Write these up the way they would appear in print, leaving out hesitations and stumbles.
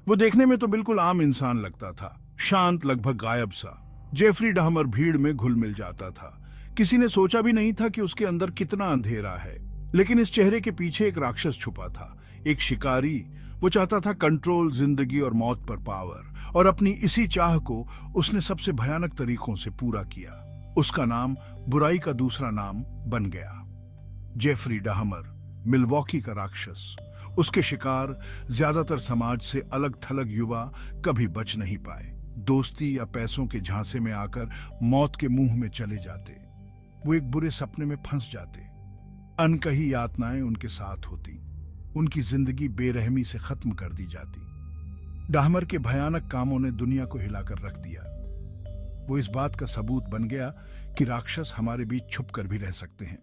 वो देखने में तो बिल्कुल आम इंसान लगता था, शांत, लगभग गायब सा। जेफरी डाहमर भीड़ में घुल मिल जाता था। किसी ने सोचा भी नहीं था कि उसके अंदर कितना अंधेरा है, लेकिन इस चेहरे के पीछे एक राक्षस छुपा था, एक शिकारी। वो चाहता था कंट्रोल, जिंदगी और मौत पर पावर, और अपनी इसी चाह को उसने सबसे भयानक तरीकों से पूरा किया। उसका नाम बुराई का दूसरा नाम बन गया। जेफरी डाहमर, मिल्वॉकी का राक्षस। उसके शिकार ज्यादातर समाज से अलग थलग युवा कभी बच नहीं पाए। दोस्ती या पैसों के झांसे में आकर मौत के मुंह में चले जाते। वो एक बुरे सपने में फंस जाते। अनकही यातनाएं उनके साथ होती। उनकी जिंदगी बेरहमी से खत्म कर दी जाती। डाहमर के भयानक कामों ने दुनिया को हिलाकर रख दिया। वो इस बात का सबूत बन गया कि राक्षस हमारे बीच छुप कर भी रह सकते हैं।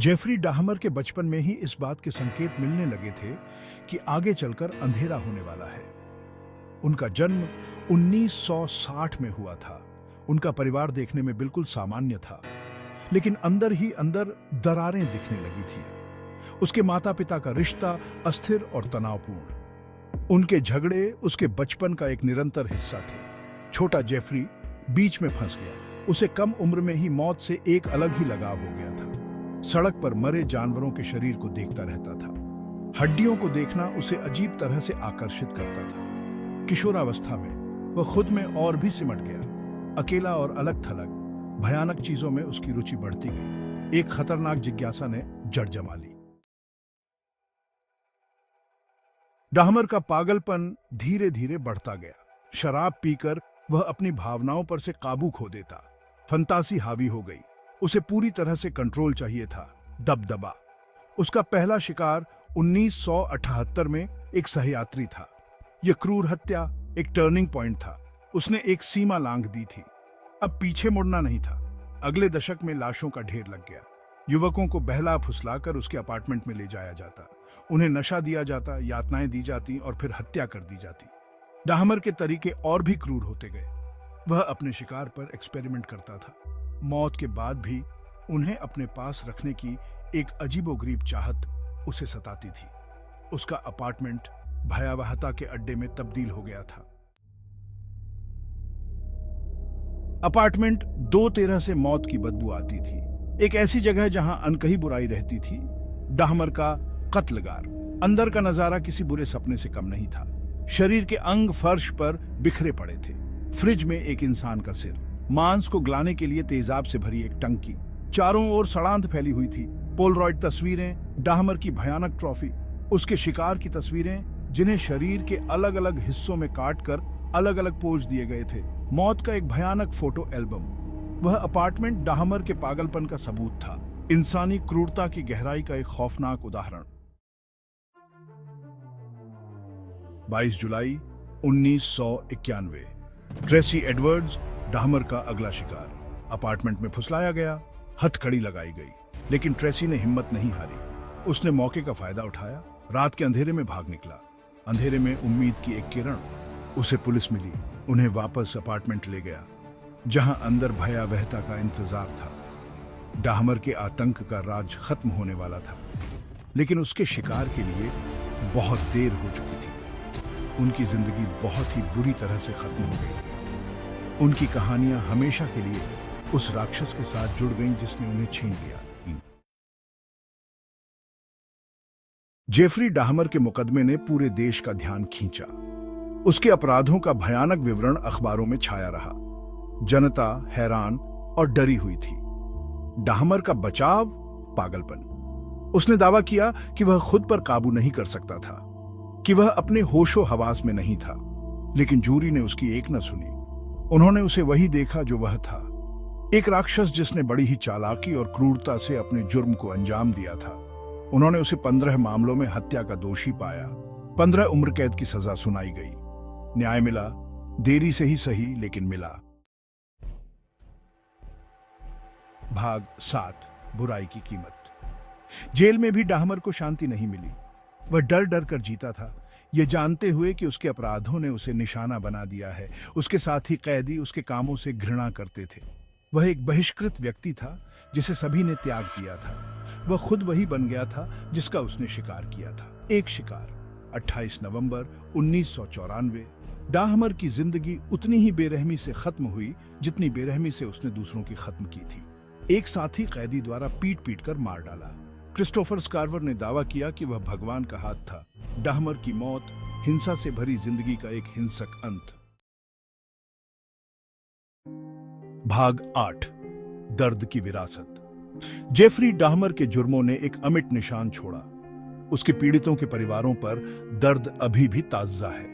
जेफरी डाहमर के बचपन में ही इस बात के संकेत मिलने लगे थे कि आगे चलकर अंधेरा होने वाला है। उनका जन्म 1960 में हुआ था। उनका परिवार देखने में बिल्कुल सामान्य था, लेकिन अंदर ही अंदर दरारें दिखने लगी थी। उसके माता पिता का रिश्ता अस्थिर और तनावपूर्ण। उनके झगड़े उसके बचपन का एक निरंतर हिस्सा थे। छोटा जेफरी बीच में फंस गया। उसे कम उम्र में ही मौत से एक अलग ही लगाव हो गया था। सड़क पर मरे जानवरों के शरीर को देखता रहता था। हड्डियों को देखना उसे अजीब तरह से आकर्षित करता था। किशोरावस्था में वह खुद में और भी सिमट गया। अकेला और अलग थलग भयानक चीजों में उसकी रुचि बढ़ती गई। एक खतरनाक जिज्ञासा ने जड़ जमा ली। डाहमर का पागलपन धीरे धीरे बढ़ता गया। शराब पीकर वह अपनी भावनाओं पर से काबू खो देता। फंतासी हावी हो गई। उसे पूरी तरह से कंट्रोल चाहिए था, दबदबा। उसका पहला शिकार 1978 में एक सहयात्री था। यह क्रूर हत्या एक टर्निंग पॉइंट था। उसने एक सीमा लांघ दी थी। अब पीछे मुड़ना नहीं था। अगले दशक में लाशों का ढेर लग गया। युवकों को बहला फुसलाकर उसके अपार्टमेंट में ले जाया जाता। उन्हें नशा दिया जाता, यातनाएं दी जाती और फिर हत्या कर दी जाती। डाहमर के तरीके और भी क्रूर होते गए। वह अपने शिकार पर एक्सपेरिमेंट करता था। मौत के बाद भी उन्हें अपने पास रखने की एक अजीबोगरीब चाहत उसे सताती थी। उसका अपार्टमेंट भयावहता के अड्डे में तब्दील हो गया था। अपार्टमेंट 213 से मौत की बदबू आती थी। एक ऐसी जगह जहां अनकही बुराई रहती थी। डाहमर का कत्लगार। अंदर का नजारा किसी बुरे सपने से कम नहीं था। शरीर के अंग फर्श पर बिखरे पड़े थे। फ्रिज में एक इंसान का सिर, मांस को गलाने के लिए तेजाब से भरी एक टंकी, चारों ओर सड़ांध फैली हुई थी। पोलरॉइड तस्वीरें, डाहमर की भयानक ट्रॉफी, उसके शिकार की तस्वीरें जिन्हें शरीर के अलग अलग हिस्सों में काटकर अलग अलग पोज दिए गए थे। मौत का एक भयानक फोटो एल्बम। वह अपार्टमेंट डाहमर के पागलपन का सबूत था। इंसानी क्रूरता की गहराई का एक खौफनाक उदाहरण। 22 जुलाई 1991। ट्रेसी एडवर्ड्स, डाहमर का अगला शिकार। अपार्टमेंट में फुसलाया गया, हथकड़ी लगाई गई, लेकिन ट्रेसी ने हिम्मत नहीं हारी। उसने मौके का फायदा उठाया, रात के अंधेरे में भाग निकला। अंधेरे में उम्मीद की एक किरण। उसे पुलिस मिली, उन्हें वापस अपार्टमेंट ले गया, जहां अंदर भयावहता का इंतजार था। डाहमर के आतंक का राज खत्म होने वाला था, लेकिन उसके शिकार के लिए बहुत देर हो चुकी थी। उनकी जिंदगी बहुत ही बुरी तरह से खत्म हो गई थी। उनकी कहानियां हमेशा के लिए उस राक्षस के साथ जुड़ गईं जिसने उन्हें छीन लिया। जेफरी डाहमर के मुकदमे ने पूरे देश का ध्यान खींचा। उसके अपराधों का भयानक विवरण अखबारों में छाया रहा। जनता हैरान और डरी हुई थी। डाहमर का बचाव, पागलपन। उसने दावा किया कि वह खुद पर काबू नहीं कर सकता था, कि वह अपने होशो हवास में नहीं था। लेकिन जूरी ने उसकी एक न सुनी। उन्होंने उसे वही देखा जो वह था, एक राक्षस जिसने बड़ी ही चालाकी और क्रूरता से अपने जुर्म को अंजाम दिया था। उन्होंने उसे 15 मामलों में हत्या का दोषी पाया। 15 उम्र कैद की सजा सुनाई गई। न्याय मिला, देरी से ही सही, लेकिन मिला। भाग 7, बुराई की कीमत। जेल में भी डाहमर को शांति नहीं मिली। वह डर डर कर जीता था, ये जानते हुए कि उसके अपराधों ने उसे निशाना बना दिया है। उसके साथ ही कैदी उसके कामों से घृणा करते थे। वह एक बहिष्कृत व्यक्ति था जिसे सभी ने त्याग दिया था। वह खुद वही बन गया था जिसका उसने शिकार किया था। एक शिकार 28 नवंबर 1994। डाहमर की जिंदगी उतनी ही बेरहमी से खत्म हुई जितनी बेरहमी से उसने दूसरों की खत्म की थी। एक साथी कैदी द्वारा पीट पीट कर मार डाला। क्रिस्टोफर स्कारवर ने दावा किया कि वह भगवान का हाथ था। डाहमर की मौत हिंसा से भरी जिंदगी का एक हिंसक अंत। भाग 8, दर्द की विरासत। जेफरी डाहमर के जुर्मों ने एक अमिट निशान छोड़ा। उसके पीड़ितों के परिवारों पर दर्द अभी भी ताजा है।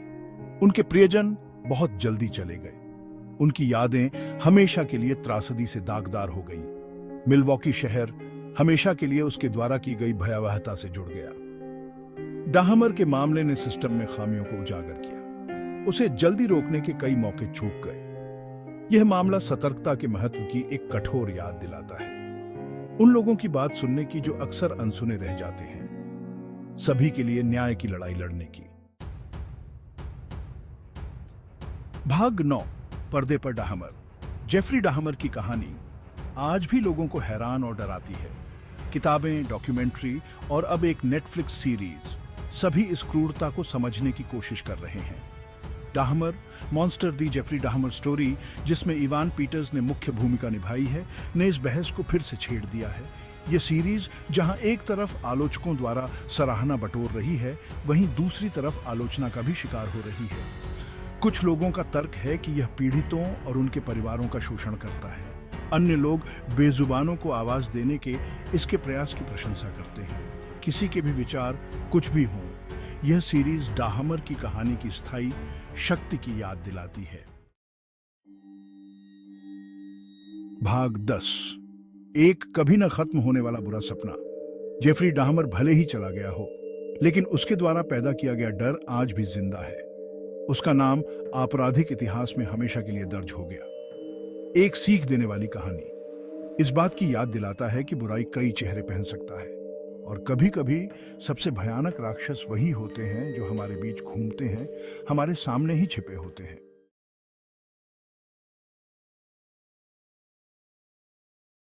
उनके प्रियजन बहुत जल्दी चले गए। उनकी यादें हमेशा के लिए त्रासदी से दागदार हो गई। मिल्वॉकी शहर हमेशा के लिए उसके द्वारा की गई भयावहता से जुड़ गया। डाहमर के मामले ने सिस्टम में खामियों को उजागर किया। उसे जल्दी रोकने के कई मौके चूक गए। यह मामला सतर्कता के महत्व की एक कठोर याद दिलाता है। उन लोगों की बात सुनने की जो अक्सर अनसुने रह जाते हैं। सभी के लिए न्याय की लड़ाई लड़ने की। भाग 9, पर्दे पर डाहमर। जेफरी डाहमर की कहानी आज भी लोगों को हैरान और डराती है। किताबें, डॉक्यूमेंट्री और अब एक नेटफ्लिक्स सीरीज सभी इस क्रूरता को समझने की कोशिश कर रहे हैं। डाहमर मॉन्स्टर दी जेफरी डाहमर स्टोरी, जिसमें इवान पीटर्स ने मुख्य भूमिका निभाई है, ने इस बहस को फिर से छेड़ दिया है। यह सीरीज जहां एक तरफ आलोचकों द्वारा सराहना बटोर रही है, वहीं दूसरी तरफ आलोचना का भी शिकार हो रही है। कुछ लोगों का तर्क है कि यह पीड़ितों और उनके परिवारों का शोषण करता है। अन्य लोग बेजुबानों को आवाज देने के इसके प्रयास की प्रशंसा करते हैं। किसी के भी विचार कुछ भी हों, यह सीरीज डाहमर की कहानी की स्थायी शक्ति की याद दिलाती है। भाग 10, एक कभी न खत्म होने वाला बुरा सपना। जेफरी डाहमर भले ही चला गया हो, लेकिन उसके द्वारा पैदा किया गया डर आज भी जिंदा है। उसका नाम आपराधिक इतिहास में हमेशा के लिए दर्ज हो गया। एक सीख देने वाली कहानी इस बात की याद दिलाता है कि बुराई कई चेहरे पहन सकता है, और कभी कभी सबसे भयानक राक्षस वही होते हैं जो हमारे बीच घूमते हैं, हमारे सामने ही छिपे होते हैं।